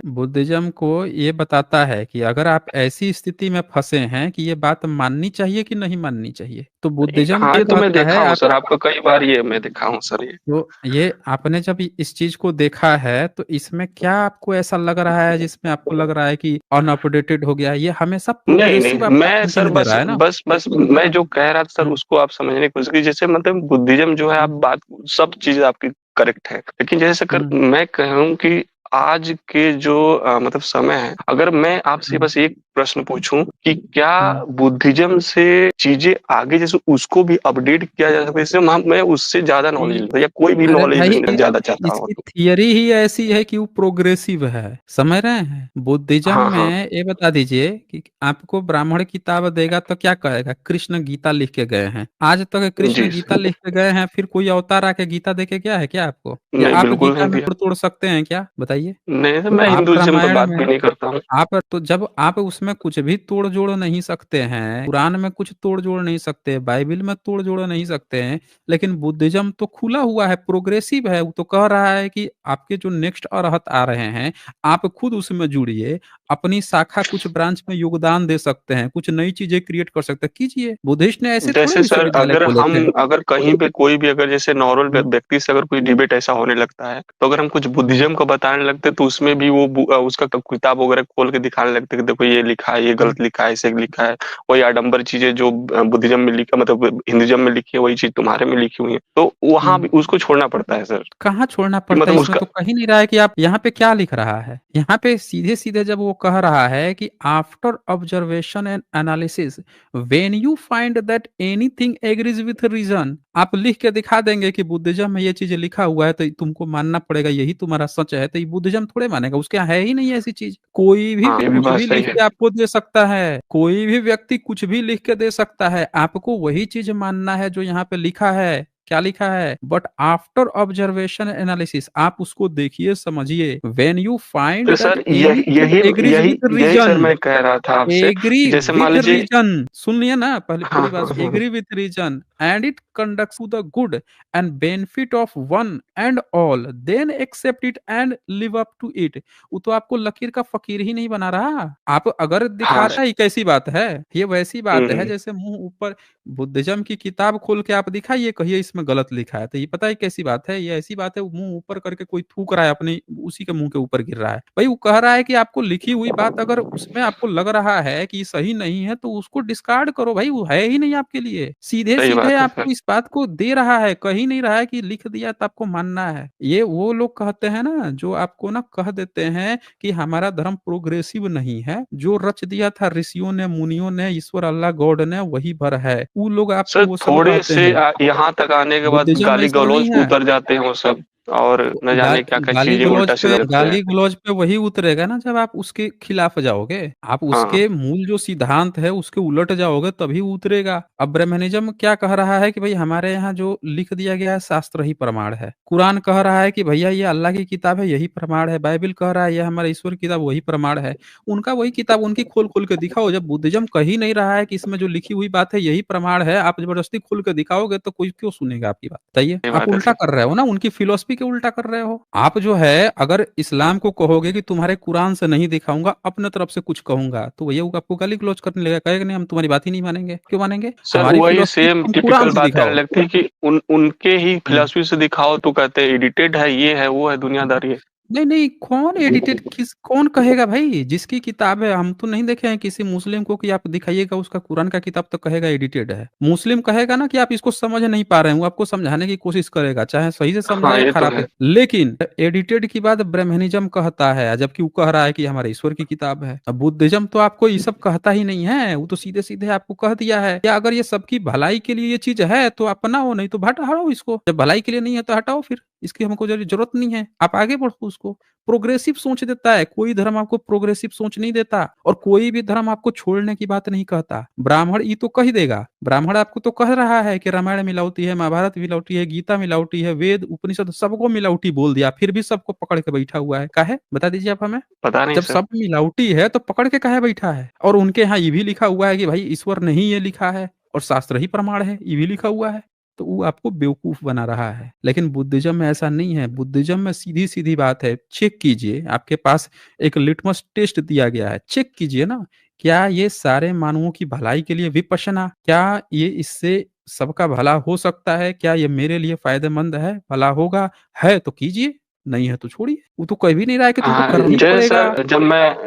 बुद्धिज्म को ये बताता है कि अगर आप ऐसी स्थिति में फंसे हैं कि ये बात माननी चाहिए कि नहीं माननी चाहिए, तो बुद्धिज्म हाँ, ये ये तो मैं कहता देखा है हूँ आप, सर, आपका कई बार ये मैं देखा हूँ सर ये। तो ये आपने जब इस चीज को देखा है तो इसमें क्या आपको ऐसा लग रहा है जिसमें आपको लग रहा है कि अनअपडेटेड हो गया है? ये हमेशा नहीं प्रोग्रेसिव नहीं, आपको मैं सर थिंकिंग दे बस रहा है ना। बस बस मैं जो कह रहा था सर हम्म, उसको आप समझने की कोशिश कीजिए। जैसे मतलब बुद्धिज्म जो है, आप हम्म, बात सब चीज आपकी करेक्ट है, लेकिन जैसे कर हम्म, मैं कहूँ कि आज के जो मतलब समय है, अगर मैं आपसे बस एक प्रश्न पूछूं कि क्या बुद्धिज्म से चीजें आगे जैसे उसको भी अपडेट किया जा सकता है, जैसे मैं उससे ज्यादा नॉलेज लेता या कोई भी अरे नॉलेज भाई, लेना ज्यादा चाहता हो इसकी तो? थियरी ही ऐसी है कि वो प्रोग्रेसिव है, समझ रहे हैं? बुद्धिज्म हाँ हाँ में ये बता दीजिए कि आपको ब्राह्मण किताब देगा तो क्या कहेगा, कृष्ण गीता लिख के गए हैं। आज तक कृष्ण जी गीता लिख के गए हैं, फिर कोई अवतार आके गीता दे के गया है क्या आपको? या नहीं, आप बिल्कुल गीता नहीं में दिया। तोड़ सकते हैं क्या, बताइए? नहीं सर, मैं आप हिंदुइज्म पे रामायण बात भी में नहीं करता हूँ। आप तो जब आप उसमें कुछ भी तोड़ जोड़ नहीं सकते हैं, कुरान में कुछ तोड़ जोड़ नहीं सकते, बाइबिल में तोड़ जोड़ नहीं सकते हैं, लेकिन बुद्धिज्म तो खुला हुआ है, प्रोग्रेसिव है। वो तो कह रहा है कि आपके जो नेक्स्ट अरहत आ रहे हैं, आप खुद उसमें जुड़िए, अपनी शाखा कुछ ब्रांच में योगदान दे सकते हैं, कुछ नई चीजें क्रिएट कर सकते हैं, कीजिए। बुद्धिस्ट ने ऐसे थोड़े जैसे सर, विश्वविद्यालय खोले थे। अगर कहीं पे कोई भी अगर जैसे नॉर्मल हम्म, व्यक्ति से अगर कोई डिबेट ऐसा होने लगता है, तो अगर हम कुछ हम्म, बुद्धिज्म को बताने लगते तो उसमें भी वो उसका किताब वगैरह खोल के दिखाने लगते कि देखो ये लिखा है, ये हम्म, गलत लिखा है, ऐसे लिखा है। वही आडंबर चीजें जो बुद्धिज्म में लिखा, मतलब हिंदुइज्म में लिखी है, वही चीज तुम्हारे में लिखी हुई है, तो वहां हम्म। भी उसको छोड़ना पड़ता है सर। कहाँ छोड़ना कि पड़ता है? मतलब इसमें उसका तो कहीं नहीं रहा है कि आप यहाँ पे क्या लिख रहा है। यहाँ पे सीधे सीधे जब वो कह रहा है कि after observation and analysis when you find that anything agrees with reason, आप लिख के दिखा देंगे कि बुद्धिज्म में ये चीज लिखा हुआ है तो तुमको मानना पड़ेगा, यही तुम्हारा सच है, तो ये बुद्धिज्म थोड़े मानेगा, उसके यहाँ है ही नहीं ऐसी चीज। कोई भी हाँ, ये भी कुछ बात भी सही लिख है। के आपको दे सकता है, कोई भी व्यक्ति कुछ भी लिख के दे सकता है, आपको वही चीज मानना है जो यहाँ पे लिखा है। क्या लिखा है? बट आफ्टर ऑब्जर्वेशन एनालिसिस, आप उसको देखिए, समझिए। व्हेन यू फाइंड तो दैट सर यही एनीथिंग यही एग्रीज यही विथ यही सर रीजन, मैं कह रहा था आपसे एग्री कि जैसे मान विथ लीजिए। रीजन, सुन लिया ना पहले हाँ पूरी बात? हाँ हाँ agree with reason and it conducts to the good and benefit of one and all, then accept it and live up to it. वो तो आपको लकीर का फकीर ही नहीं बना रहा। आप अगर दिखा हाँ। रहा है, ये कैसी बात है? ये वैसी बात है हम्म। जैसे मुंह ऊपर बुद्धिज्म की किताब खोल के आप दिखाइए, कहिए इसमें गलत लिखा है, तो ये पता है कैसी बात है? ये ऐसी बात है, मुंह ऊपर करके कोई थूक रहा है अपनी, उसी के मुंह के ऊपर गिर रहा है। भाई वो कह रहा है कि आपको लिखी हुई बात अगर उसमें आपको लग रहा है कि सही नहीं है तो उसको डिस्कार्ड करो भाई, वो है ही नहीं आपके लिए। सीधे सही सीधे बात है सर। आपको इस बात को दे रहा है, कहीं नहीं रहा है कि लिख दिया तो आपको मानना है। ये वो लोग कहते हैं ना, जो आपको ना कह देते हैं कि हमारा धर्म प्रोग्रेसिव नहीं है, जो रच दिया था ऋषियों ने, मुनियों ने, ईश्वर अल्लाह गॉड ने, वही भर है। वो लोग आपको सर वो सब थोड़े कहते से हैं। यहाँ तक आने के बाद बुद्धिज्म में गाली ये सब गलौज नहीं पे है। उतर जाते हैं वो सब, और न गा, जाने क्या क्या चीजें उल्टा सीधा करते हैं। गाली गलौज पे वही उतरेगा ना जब आप उसके खिलाफ जाओगे। आप हाँ उसके मूल जो सिद्धांत है उसके उलट जाओगे तभी उतरेगा। अब ब्रह्मनिज्म क्या कह रहा है कि भाई हमारे यहाँ जो लिख दिया गया है शास्त्र ही प्रमाण है। कुरान कह रहा है कि भैया ये अल्लाह की किताब है, यही प्रमाण है। बाइबिल कह रहा है ये हमारा ईश्वर की किताब, वही प्रमाण है। उनका वही किताब उनकी खोल खोल के दिखाओ। जब बुद्धिज्म कह ही नहीं रहा है कि इसमें जो लिखी हुई बात है यही प्रमाण है, आप जबरदस्ती खोल के दिखाओगे तो कोई क्यों सुनेगा आपकी बात, बताइए? ये आप बात है उल्टा सर। कर रहे हो ना, उनकी फिलोसफी के उल्टा कर रहे हो आप। जो है अगर इस्लाम को कहोगे कि तुम्हारे कुरान से नहीं दिखाऊंगा, अपने तरफ से कुछ कहूंगा, तो भैया वो आपको गाली गलौज करने लगेगा, कहेगा नहीं हम तुम्हारी बात ही नहीं मानेंगे। क्यों मानेंगे? सर हमारी वही फिलोसफी सेम तुम कुरान टिपिकल से बात कहने दिखाओ। लगती है कि उनके ही हम्म। फिलॉसफी से दिखाओ तो कहते हैं एडिटेड है, ये है, वो है, दुनियादारी है। नहीं नहीं, कौन एडिटेड, किस कौन कहेगा भाई? जिसकी किताब है, हम तो नहीं देखे हैं किसी मुस्लिम को कि आप दिखाइएगा उसका कुरान का किताब तो कहेगा एडिटेड है। मुस्लिम कहेगा ना कि आप इसको समझ नहीं पा रहे हैं, वो आपको समझाने की कोशिश करेगा, चाहे सही से हाँ समझाए या ये तो खराब है। से। लेकिन एडिटेड की बात ब्रह्मनिज्म कहता है, जबकि वो कह रहा है कि हमारे ईश्वर की किताब है। अब बुद्धिज्म तो आपको ये सब कहता ही नहीं है, वो तो सीधे सीधे आपको कह दिया है कि अगर ये सबकी भलाई के लिए ये चीज है तो अपनाओ, नहीं तो हटाओ इसको। जब भलाई के लिए नहीं है तो हटाओ, फिर इसकी हमको जरूरत नहीं है, आप आगे बढ़ो। उसको प्रोग्रेसिव सोच देता है। कोई धर्म आपको प्रोग्रेसिव सोच नहीं देता, और कोई भी धर्म आपको छोड़ने की बात नहीं कहता। ब्राह्मण ये तो कह देगा, ब्राह्मण आपको तो कह रहा है कि रामायण मिलावटी है, महाभारत मिलावटी है, गीता मिलावटी है, वेद उपनिषद सबको मिलावटी बोल दिया, फिर भी सबको पकड़ के बैठा हुआ है। काहे, बता दीजिए आप हमें? पता नहीं जब सर। सब मिलावटी है तो पकड़ के काहे बैठा है? और उनके यहाँ ये भी लिखा हुआ है कि भाई ईश्वर ने ही ये लिखा है और शास्त्र ही प्रमाण है, ये भी लिखा हुआ है। तो वो आपको बेवकूफ बना रहा है। लेकिन बुद्धिज्म में ऐसा नहीं है। बुद्धिज्म में सीधी सीधी बात है, चेक कीजिए, आपके पास एक लिटमस टेस्ट दिया गया है, चेक कीजिए ना, क्या ये सारे मानवों की भलाई के लिए विपश्यना, क्या ये इससे सबका भला हो सकता है? क्या ये मेरे लिए फायदेमंद है, भला होगा? है तो कीजिए, नहीं है तो छोड़िए। वो तो कह भी नहीं रहा है कि तुमको हाँ, करना ही जैसे पड़ेगा। सर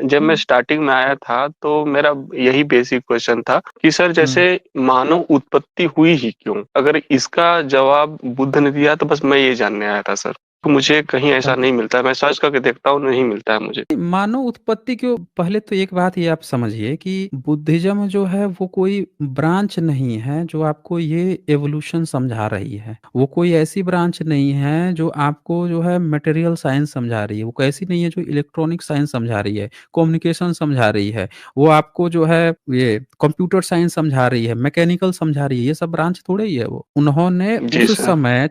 जब मैं स्टार्टिंग में आया था तो मेरा यही बेसिक क्वेश्चन था कि सर हम्म। जैसे मानव उत्पत्ति हुई ही क्यों? अगर इसका जवाब बुद्ध ने दिया तो बस मैं ये जानने आया था सर। मुझे कहीं ऐसा नहीं मिलता है। मैं सर्च करके देखता हूँ, नहीं मिलता है मुझे। मानव उत्पत्ति को पहले तो एक बात ये आप समझिए कि बुद्धिज्म जो है वो कोई ब्रांच नहीं है जो आपको ये एवोल्यूशन समझा रही है। वो कोई ऐसी ब्रांच नहीं है जो आपको जो है मटेरियल साइंस समझा रही है। वो कोई ऐसी नहीं है जो इलेक्ट्रॉनिक साइंस समझा रही है, कम्युनिकेशन समझा रही है। वो आपको जो है ये कंप्यूटर साइंस समझा रही है, मैकेनिकल समझा रही है। ये सब ब्रांच थोड़े ही है वो। उन्होंने जी उस सर। समय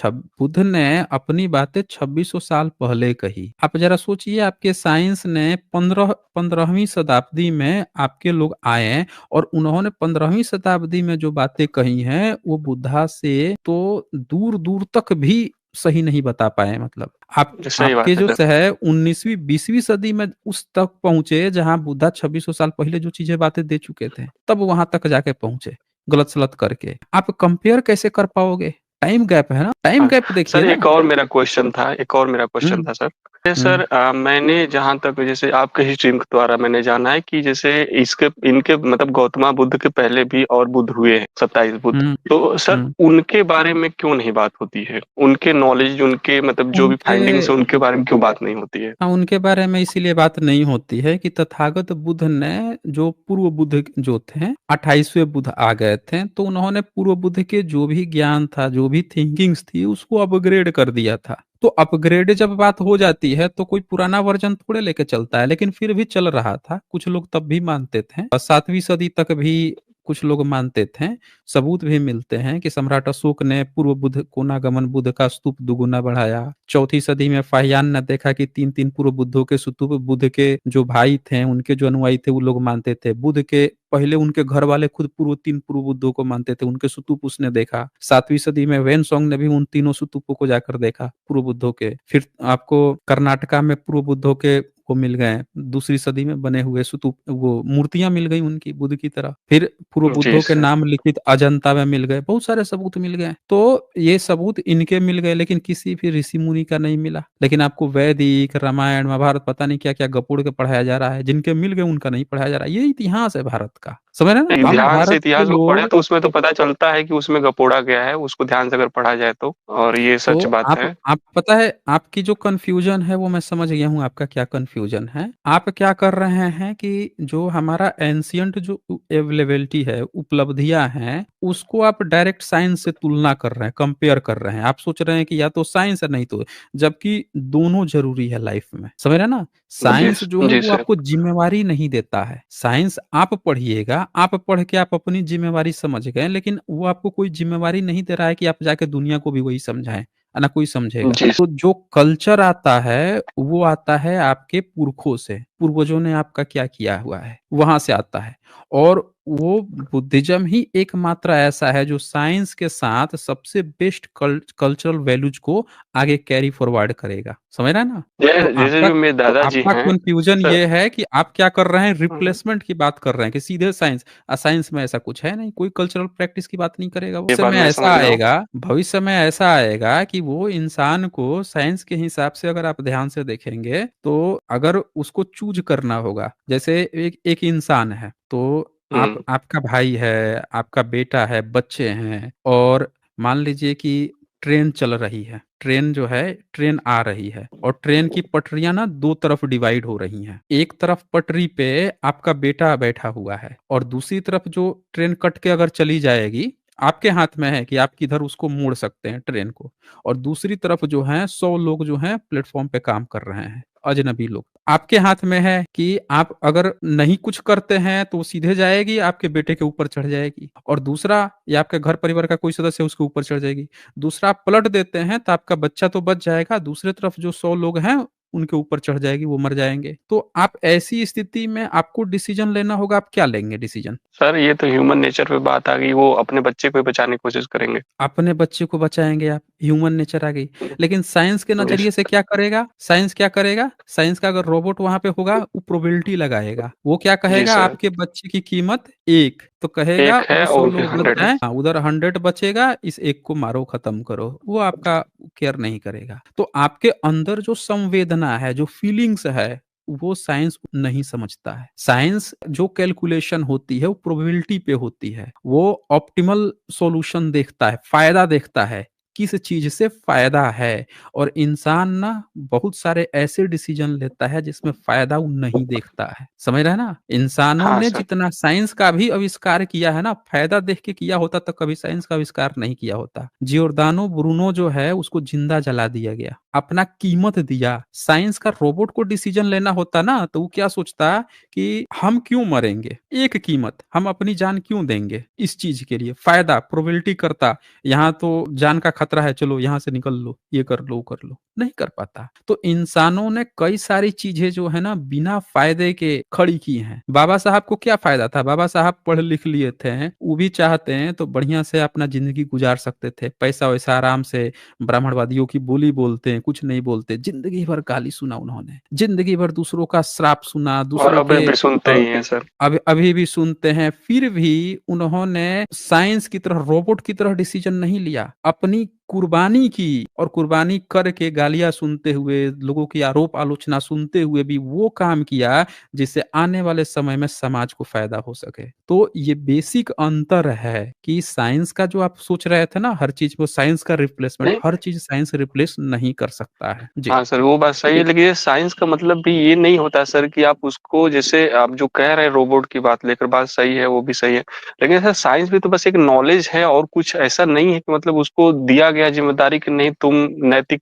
बुद्ध ने अपनी बातें 2600 साल पहले कही। आप जरा सोचिए आपके साइंस ने 15वीं शताब्दी में आपके लोग आए और उन्होंने 15वीं शताब्दी में जो बातें कही हैं वो बुद्धा से तो दूर दूर तक भी सही नहीं बता पाए। मतलब आप सही आपके बात है जो सर। है 19वीं 20वीं सदी में उस तक पहुंचे जहां बुद्धा 2600 साल पहले जो चीजें बातें दे चुके थे तब वहां तक जाके पहुंचे गलत सलत करके। आप कंपेयर कैसे कर पाओगे? टाइम गैप है ना, टाइम हाँ, गैप देखिए सर ना। एक और मेरा क्वेश्चन था, एक और मेरा क्वेश्चन हम्म। था सर। ये सर हम्म। मैंने जहाँ तक जैसे आपके हिस्ट्री के द्वारा मैंने जाना है कि जैसे इसके इनके मतलब गौतम बुद्ध के पहले भी और बुद्ध हुए हैं, 27 बुद्ध। हम्म। तो सर हम्म। उनके बारे में क्यों नहीं बात होती है? उनके नॉलेज, उनके मतलब जो भी उनके फाइंडिंग्स है उनके बारे में क्यों बात नहीं होती है? हाँ, उनके बारे में इसीलिए बात नहीं होती है कि तथागत बुद्ध ने जो पूर्व बुद्ध जो थे 28वें बुद्ध आ गए थे तो उन्होंने पूर्व बुद्ध के जो भी ज्ञान था जो भी थिंकिंग्स थी उसको अपग्रेड कर दिया था। तो अपग्रेड जब बात हो जाती है तो कोई पुराना वर्जन थोड़े लेके चलता है, लेकिन फिर भी चल रहा था। कुछ लोग तब भी मानते थे और 7वीं सदी तक भी कुछ लोग मानते थे। सबूत भी मिलते हैं कि सम्राट अशोक ने पूर्व बुद्ध कोनागमन बुद्ध का स्तूप दुगुना बढ़ाया। 4वीं सदी में फाहियान ने देखा कि 3-3 पूर्व बुद्धों के स्तूप बुद्ध के जो भाई थे उनके जो अनुयायी थे वो लोग मानते थे। बुद्ध के पहले उनके घर वाले खुद 3 पूर्व बुद्धों को मानते थे, उनके स्तूप उसने देखा। 7वीं सदी में वेन सोंग ने भी उन तीनों स्तूपों को जाकर देखा पूर्व बुद्धों के। फिर आपको कर्नाटका में पूर्व बुद्धों के को मिल गए, दूसरी सदी में बने हुए स्तूप वो मूर्तियां मिल गई उनकी बुद्ध की तरह। फिर पूर्व जी बुद्धों के सर। नाम लिखित अजंता में मिल गए, बहुत सारे सबूत मिल गए। तो ये सबूत इनके मिल गए लेकिन किसी भी ऋषि मुनि का नहीं मिला। लेकिन आपको वैदिक रामायण महाभारत पता नहीं क्या क्या गपोड़ के पढ़ाया जा रहा है, जिनके मिल गए उनका नहीं पढ़ाया जा रहा है। ये इतिहास है भारत का, समझ रहे हैं ना। हम ध्यान से भारत के इतिहास को पढ़े लोग। तो उसमें तो पता चलता है कि उसमें गपोड़ा गया है, उसको ध्यान से अगर पढ़ा जाए तो, और ये तो सच बात आप है। आप पता है आपकी जो कंफ्यूजन है वो मैं समझ गया हूँ आपका क्या कंफ्यूजन है। आप क्या कर रहे हैं कि जो हमारा एंशियंट जो अवेलेबिलिटी है उपलब्धियां हैं उसको आप डायरेक्ट साइंस से तुलना कर रहे हैं, कंपेयर कर रहे हैं। आप सोच रहे हैं कि या तो साइंस है नहीं तो, जबकि दोनों जरूरी है लाइफ में, समझ रहे हैं ना। जी साइंस जो है जी वो सर। आपको जिम्मेवारी नहीं देता है। साइंस आप पढ़िएगा, आप पढ़ के आप अपनी जिम्मेवारी समझ गए, लेकिन वो आपको कोई जिम्मेवारी नहीं दे रहा है कि आप जाके दुनिया को भी वही समझाएं, ना कोई समझेगा। जी तो जो कल्चर आता है वो आता है आपके पुरखों से, पूर्वजों ने आपका क्या किया हुआ है वहां से आता है। और वो बुद्धिज्म ही एकमात्र ऐसा है जो साइंस के साथ सबसे बेस्ट कल्चरल वैल्यूज को आगे कैरी फॉरवर्ड करेगा, समझ रहे हैं ना। तो जैसे आपका जो मेरे तो दादाजी आपका हैं कंफ्यूजन सर। ये है कि आप क्या कर रहे हैं, रिप्लेसमेंट की बात कर रहे हैं कि सीधे साइंस। साइंस में ऐसा कुछ है नहीं, कोई कल्चरल प्रैक्टिस की बात नहीं करेगा। ये बात मैं समझ रहा हूँ। भविष्य में ऐसा आएगा कि वो इंसान को साइंस के हिसाब से अगर आप ध्यान से देखेंगे तो अगर उसको चूज करना होगा, जैसे एक एक इंसान है तो आपका भाई है, आपका बेटा है, बच्चे हैं, और मान लीजिए कि ट्रेन चल रही है। ट्रेन जो है ट्रेन आ रही है और ट्रेन की पटरियां ना दो तरफ डिवाइड हो रही हैं। एक तरफ पटरी पे आपका बेटा बैठा हुआ है और दूसरी तरफ जो ट्रेन कट के अगर चली जाएगी आपके हाथ में है कि आप किधर उसको मोड़ सकते हैं ट्रेन को। और दूसरी तरफ जो है 100 लोग जो हैं प्लेटफॉर्म पे काम कर रहे हैं, अजनबी लोग। आपके हाथ में है कि आप अगर नहीं कुछ करते हैं तो वो सीधे जाएगी आपके बेटे के ऊपर चढ़ जाएगी, और दूसरा या आपके घर परिवार का कोई सदस्य उसके ऊपर चढ़ जाएगी। दूसरा आप पलट देते हैं तो आपका बच्चा तो बच जाएगा, दूसरे तरफ जो 100 लोग हैं उनके ऊपर चढ़ जाएगी, वो मर जाएंगे। तो आप ऐसी स्थिति में आपको डिसीजन लेना होगा, आप क्या लेंगे डिसीजन? सर ये तो ह्यूमन नेचर पे बात आ गई, वो अपने बच्चे को ही बचाने की कोशिश करेंगे। अपने बच्चे को बचाएंगे आप, ह्यूमन नेचर आ गई। लेकिन साइंस के जी नजरिए से क्या करेगा? साइंस क्या करेगा? साइंस का अगर रोबोट वहां पे होगा वो प्रोबेबिलिटी लगाएगा। वो क्या जी कहेगा? सर। आपके बच्चे की कीमत एक, तो कहेगा एक है वो 100 और लोग बच 100। जाएं, हाँ, उधर 100 बचेगा, इस एक को मारो खत्म करो। वो आपका केयर नहीं करेगा। तो आपके अंदर जो संवेदना है, जो फीलिंग्स है, वो साइंस नहीं समझता है। साइंस जो कैलकुलेशन होती है वो प्रोबेबिलिटी पे होती है। वो ऑप्टिमल सॉल्यूशन देखता है, फायदा देखता है किस चीज़ से फ़ायदा है। और इंसान ना बहुत सारे ऐसे डिसीज़न लेता है जिसमें फ़ायदा वो नहीं देखता है। समझ रहे हैं ना? इंसानों हाँ ने सर। जितना साइंस का भी आविष्कार किया है ना, फ़ायदा देख के किया होता तो कभी साइंस का आविष्कार नहीं किया होता। जियोर्दानो ब्रूनो जो है उसको ज़िंदा जला दिया गया, अपना कीमत दिया। साइंस का रोबोट को डिसीज़न लेना होता ना तो वो क्या सोचता कि हम क्यों मरेंगे? एक कीमत, हम अपनी जान क्यों देंगे इस चीज़ के लिए? फ़ायदा, प्रोबेबिलिटी करता, यहाँ तो जान का खतरा है, चलो यहाँ से निकल लो, ये कर लो, वो कर लो, नहीं कर पाता। तो इंसानों ने कई सारी चीज़ें जो है ना बिना फ़ायदे के खड़ी की हैं। बाबा साहब को क्या फ़ायदा था? बाबा साहब पढ़ लिख लिए थे, वो भी चाहते हैं तो बढ़िया से अपना ज़िंदगी गुज़ार सकते थे। पैसा-वैसा आराम से, ब्राह्मणवादियों की बोली बोलते हैं, कुछ नहीं बोलते। ज़िंदगी भर गाली सुना उन्होंने, ज़िंदगी भर दूसरों का श्राप सुना, और दूसरों अभी के भी सुनते ही हैं सर। अभी भी सुनते हैं, फिर भी उन्होंने साइंस की तरह, रोबोट की तरह डिसीजन नहीं लिया। अपनी कुर्बानी की और कुर्बानी करके गालियाँ सुनते हुए, लोगों की आरोप-आलोचना सुनते हुए भी वो काम किया, जिससे आने वाले समय में समाज को फ़ायदा हो सके। तो ये बेसिक अंतर है कि साइंस का जो आप सोच रहे थे ना, हर चीज़ को साइंस का रिप्लेसमेंट, नहीं, हर चीज़ साइंस रिप्लेस नहीं कर सकता है। जी। हाँ सर, वो बात सही है, लेकिन ये साइंस का मतलब भी ये नहीं होता सर कि आप उसको, जैसे आप जो कह रहे हैं रोबोट की बात लेकर, बात सही है, वो भी सही है। लेकिन सर साइंस भी तो बस एक नॉलेज है, और कुछ ऐसा नहीं है कि मतलब उसको दिया गया जिम्मेदारी कि नहीं, तुम नैतिक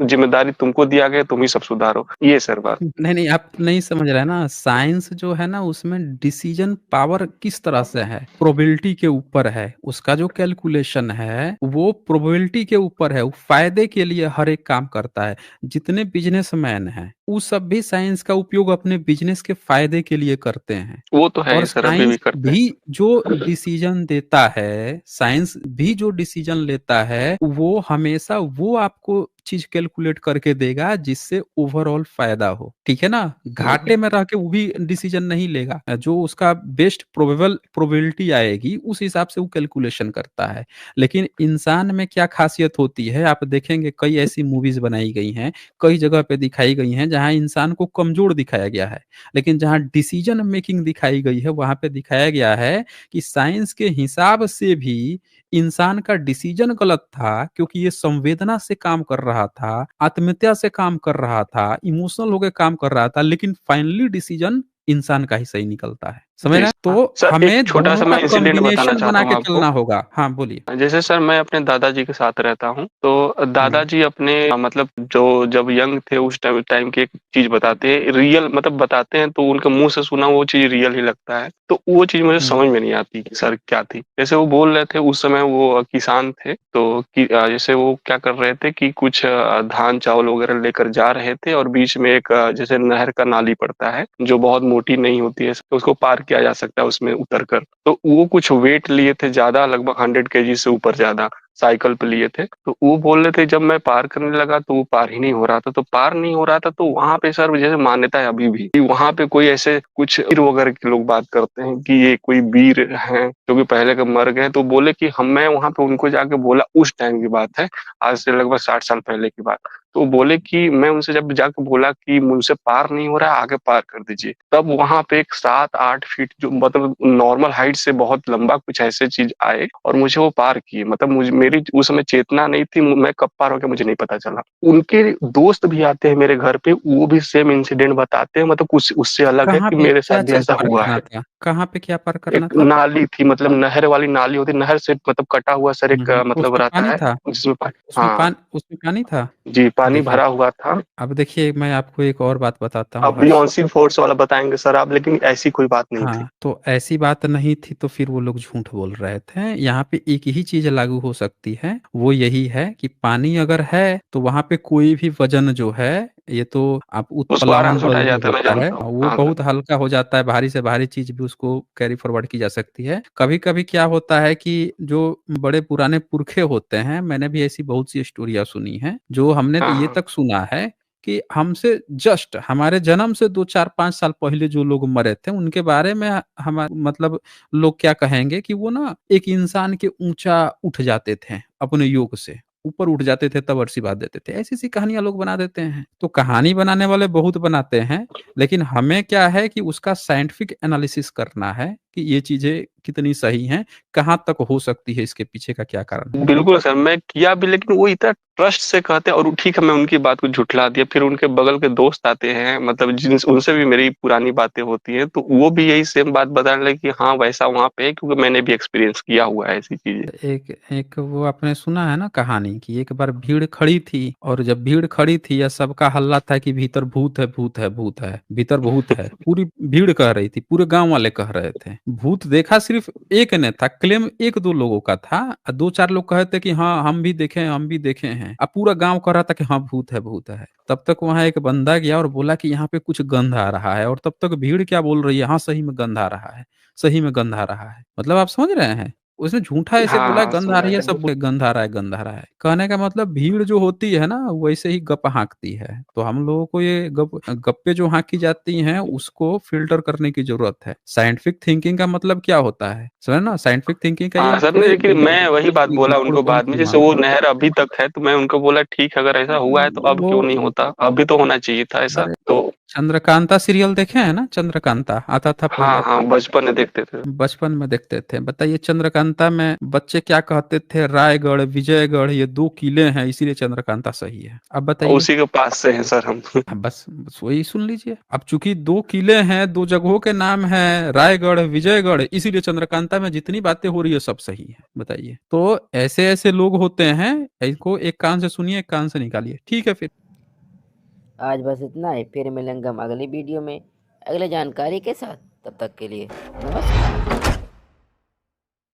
जिम्मेदारी तुमको दिया गया, तुम ही सब सुधारो, ये सर बात। नहीं, नहीं, आप नहीं समझ रहे हैं ना, साइंस जो है ना उसमें डिसीजन पावर किस तरह से है, प्रोबेबिलिटी के ऊपर है, उसका जो कैलकुलेशन है, वो प्रोबेबिलिटी के ऊपर है, वो फ़ायदे के लिए हर एक काम करता है। जितने बिज़नेसमैन हैं, वो सब भी साइंस का उपयोग अपने बिज़नेस के फ़ायदे के लिए करते हैं। वो तो है और ही सर, अभी भी साइंस करते हैं। भी जो डिसीजन देता है, साइंस भी जो डिसीजन लेता है, वो हमेशा वो आपको चीज़ कैलकुलेट करके देगा जिससे ओवरऑल फ़ायदा हो, ठीक है ना? घाटे में रह के वो भी डिसीजन नहीं लेगा। जो उसका बेस्ट प्रोबेबिलिटी आएगी, उस हिसाब से वो कैलकुलेशन करता है। लेकिन इंसान में क्या ख़ासियत होती है, आप देखेंगे कई ऐसी मूवीज़ बनाई गई हैं, कई जगह पे दिखाई गई हैं, जहाँ इंसान को कमज़ोर दिखाया गया है। लेकिन जहाँ डिसीजन मेकिंग दिखाई गई है, वहाँ पे दिखाया गया है कि साइंस के हिसाब से भी इंसान का डिसीजन गलत था, क्योंकि ये संवेदना से काम कर रहा था, आत्मीयता से काम कर रहा था, इमोशनल होके काम कर रहा था, लेकिन फाइनली डिसीजन इंसान का ही सही निकलता है। समझ रहे जी, हैं? हाँ। तो सर एक हमें छोटा-सा दोनों का मैं इंसिडेंट बताना कॉम्बिनेशन चाहता बना हूँ के आपको। चलना होगा। हाँ, बोलिए। जैसे सर मैं अपने दादाजी के साथ रहता हूँ, तो हुँ, दादाजी अपने मतलब जो जब यंग थे उस टाइम टाइम की एक चीज़ बताते हैं, रियल मतलब बताते हैं, तो उनके मुँह से सुना वो चीज़ रियल ही लगता है। तो वो चीज़ मुझे हुँ, समझ में नहीं आती कि सर क्या थी? जैसे वो बोल रहे थे, उस समय वो किसान थे, तो जैसे वो क्या कर रहे थे कि कुछ धान चावल वगैरह लेकर जा रहे थे, और बीच में एक जैसे नहर का नाली पड़ता है, जो बहुत मोटी नहीं होती है, तो उसको पार किया जा सकता है उसमें उतर कर। तो वो कुछ वेट लिए थे ज़्यादा, लगभग 100 केजी से ऊपर ज़्यादा, साइकिल पे लिए थे। तो वो बोल रहे थे जब मैं पार करने लगा तो वो पार ही नहीं हो रहा था। तो पार नहीं हो रहा था, तो वहाँ पे सर जैसे मान्यता है अभी भी कि वहाँ पे कोई ऐसे कुछ वीर वगैरह के लोग बात करते हैं कि ये कोई वीर हैं जो कि पहले के मर गए। तो बोले कि हम मैं वहाँ पे उनको जाके बोला, उस टाइम की बात है, आज से लगभग 60 साल पहले की बात। तो बोले कि मैं उनसे जब जाके बोला कि मुझसे पार नहीं हो रहा है, आगे पार कर दीजिए। तब वहाँ पे एक 7-8 फीट जो मतलब नॉर्मल हाइट से बहुत लंबा कुछ ऐसे चीज़ आए और मुझे वो पार किए। मतलब मेरी उस समय चेतना नहीं थी, मैं कब पार हो गया मुझे नहीं पता चला। उनके दोस्त भी आते हैं मेरे घर पे, वो भी सेम इंसिडेंट बताते हैं, मतलब कुछ उससे अलग है कहाँ कि पे मेरे साथ क्या भी चीज़ ऐसा पार हुआ करना है। था? कहाँ पे क्या पार करना एक था? नाली थी, मतलब नहर वाली नाली होती है, नहर से मतलब कटा हुआ सर हुँ, एक हुँ। मतलब उसमें रहता पानी है, था? जिसमें हाँ, उसमें पानी था? जी, पानी देखिए, भरा हुआ था। अब देखिए मैं आपको एक और बात बताता हूँ, अभी हर्ष। ऑन सी फोर्स वाला बताएँगे सर आप, लेकिन ऐसी कोई बात नहीं थी। हाँ, तो ऐसी बात नहीं थी तो फिर वो लोग झूठ बोल रहे थे। यहाँ पे एक ही चीज़ लागू हो सकती है, वो यही है कि पानी अगर है, तो वहाँ पे कोई भी वज़न जो है, ये तो आप उसको आराम उत्प्लावन से बल उठाया जो जाता है, मैं होता है, जानता हूँ। वो हाँ सर। बहुत हल्का हो जाता है, भारी से भारी चीज़ भी उसको कैरी फॉरवर्ड की जा सकती है। कभी-कभी क्या होता है कि जो बड़े पुराने पुरखे होते हैं, मैंने भी ऐसी बहुत सी स्टोरियाँ सुनी हैं, जो हमने हाँ, ये हाँ। तक सुना है कि हमसे जस्ट हमारे जन्म से 2, 4, 5 साल पहले जो लोग मरे थे, उनके बारे में हमा मतलब लोग क्या कहेंगे कि वो ना एक इंसान के ऊँचा उठ जाते थे अपने योग से। ऊपर उठ जाते थे तब आशीर्वाद देते थे। ऐसी-ऐसी कहानियाँ लोग बना देते हैं। तो कहानी बनाने वाले बहुत बनाते हैं, लेकिन हमें क्या है कि उसका साइंटिफिक एनालिसिस करना है कि ये चीज़ें कितनी सही हैं, कहाँ तक हो सकती है, इसके पीछे का क्या कारण है? बिल्कुल सर, मैं किया भी, लेकिन वो इतना ट्रस्ट से कहते हैं और ठीक है, मैं उनकी बात को झुठला दिया। फिर उनके बगल के दोस्त आते हैं, मतलब जिन उनसे भी मेरी पुरानी बातें होती हैं, तो वो भी यही सेम बात बताने लगे कि हाँ, वैसा वहाँ पे है, क्योंकि मैंने भी एक्सपीरियंस किया हुआ है ऐसी चीज़ें। एक एक वो आपने सुना है ना कहानी कि एक बार भीड़ खड़ी थी और जब भीड़ खड़ी थी या सबका हल्ला था कि भीतर भूत है, भूत है, भूत है, भीतर भूत है। पूरी भीड़ कह रही थी, पूरे गाँव वाले कह रहे थे। भूत देखा सिर्फ एक ने था, क्लेम 1-2 लोगों का था। 2-4 लोग कहे थे कि हाँ, हम भी देखे हैं। अब पूरा गाँव कह रहा था कि हाँ, भूत है, भूत है। तब तक वहाँ एक बंदा गया और बोला कि यहाँ पे कुछ गंध आ रहा है, और तब तक भीड़ क्या बोल रही है, हाँ, सही में गंध आ रहा है, सही में गंध आ रहा है। मतलब आप समझ रहे हैं? उसने झूठा ऐसे हाँ, बोला हाँ, गंध आ समझ रही है, रहे सब हैं। बोले गंध आ रहा है, गंध आ रहा है। कहने का मतलब भीड़ जो होती है ना वैसे ही गप हाँकती है। तो हम लोगों को ये गप्पे जो हाँकी जाती हैं उसको फ़िल्टर करने की ज़रूरत है। साइंटिफिक थिंकिंग का मतलब क्या होता है? समझे ना? साइंटिफिक थिंकिंग का ये हाँ सर, थोड़ी लेकिन मैं वही बात बोला रिपोर्ट उनको बन बाद में, के जैसे वो नहर अभी तक है, तो मैं उनको बोला ठीक है, अगर ऐसा हुआ है तो अब वो क्यों नहीं होता? अभी तो होना चाहिए था ऐसा। अरे तो चंद्रकांता सीरियल देखे हैं ना? चंद्रकांता आता था हाँ, पहले। हाँ, बचपन में देखते थे। बचपन में देखते थे। बताइए चंद्रकांता में बच्चे क्या कहते थे? रायगढ़, विजयगढ़ ये 2 किले हैं इसीलिए चंद्रकांता सही है। अब बताइए। उसी के पास से हैं सर हम। बस वही सुन लीजिए। अब चूँकि 2 किले हैं, 2 जगहों के नाम हैं रायगढ़, विजयगढ़, इसीलिए चंद्रकांता में जितनी बातें हो रही है सब सही है। बताइए। तो ऐसे-ऐसे लोग होते हैं, इनको एक कान से सुनिए, एक कान से निकालिए। ठीक है फिर। आज बस इतना ही, फिर मिलेंगे हम अगली वीडियो में अगले जानकारी के साथ। तब तक के लिए नमस्कार।